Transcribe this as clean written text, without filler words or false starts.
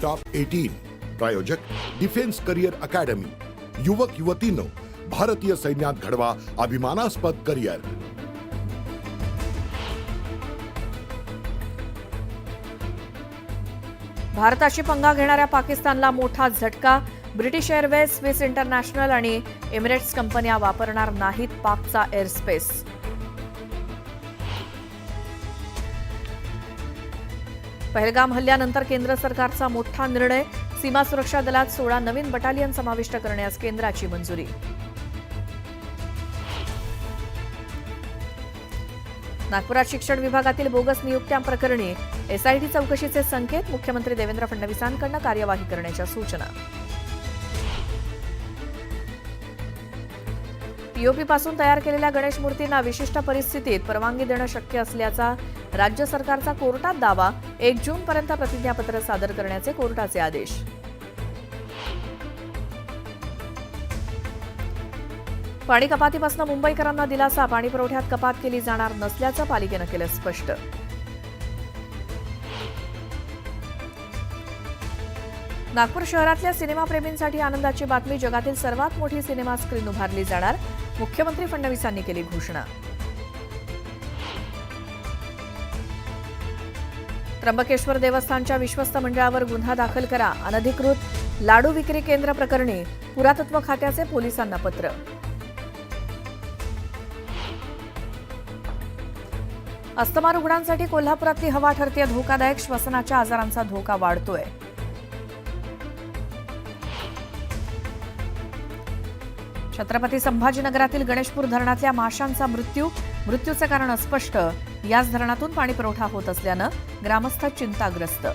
Top 18 प्रायोजक defence career academy. युवक युवतींनो, भारतीय सैन्यात घडवा अभिमानास्पद करिअर। भारताशी पंगा घेणाऱ्या पाकिस्तानला मोठा झटका। ब्रिटिश एअरवेज, स्विस इंटरनॅशनल आणि एमिरेट्स कंपन्या वापरणार नाहीत पाकचा एअरस्पेस। पहलगाम हल्ल्यानंतर केंद्र सरकारचा मोठा निर्णय। सीमा सुरक्षा दलात 16 नवीन बटालियन समाविष्ट करण्यास केंद्राची मंजुरी। नागपुरात शिक्षण विभागातील बोगस नियुक्त्यांप्रकरणी एसआयटी चौकशीचे संकेत। मुख्यमंत्री देवेंद्र फडणवीसांकडून कार्यवाही करण्याच्या सूचना। पीओपी पासून तयार केलेल्या गणेश मूर्तींना विशिष्ट परिस्थितीत परवानगी देणं शक्य असल्याचा राज्य सरकारचा कोर्टात दावा। 1 जूनपर्यंत प्रतिज्ञापत्र सादर करण्याचे कोर्टाचे आदेश। पाणी कपातीपासून मुंबईकरांना दिलासा। पाणी पुरवठ्यात कपात केली जाणार नसल्याचं पालिकेनं केलं स्पष्ट। नागपूर शहरातल्या सिनेमाप्रेमींसाठी आनंदाची बातमी। जगातील सर्वात मोठी सिनेमा स्क्रीन उभारली जाणार। मुख्यमंत्री फडणवीसांनी केली घोषणा। त्र्यंबकेश्वर देवस्थानच्या विश्वस्त मंडळावर गुन्हा दाखल करा। अनधिकृत लाडू विक्री केंद्र प्रकरणी पुरातत्व खात्याचे पोलिसांना पत्र। अस्थमा रुग्णांसाठी कोल्हापुरातली हवा ठरतेय धोकादायक। श्वसनाच्या आजारांचा धोका वाढतोय। छत्रपती संभाजीनगरातील गणेशपूर धरणातल्या माशांचा मृत्यूचं कारण अस्पष्ट। याच धरणातून पाणी पुरवठा होत असल्यानं ग्रामस्थ चिंताग्रस्त।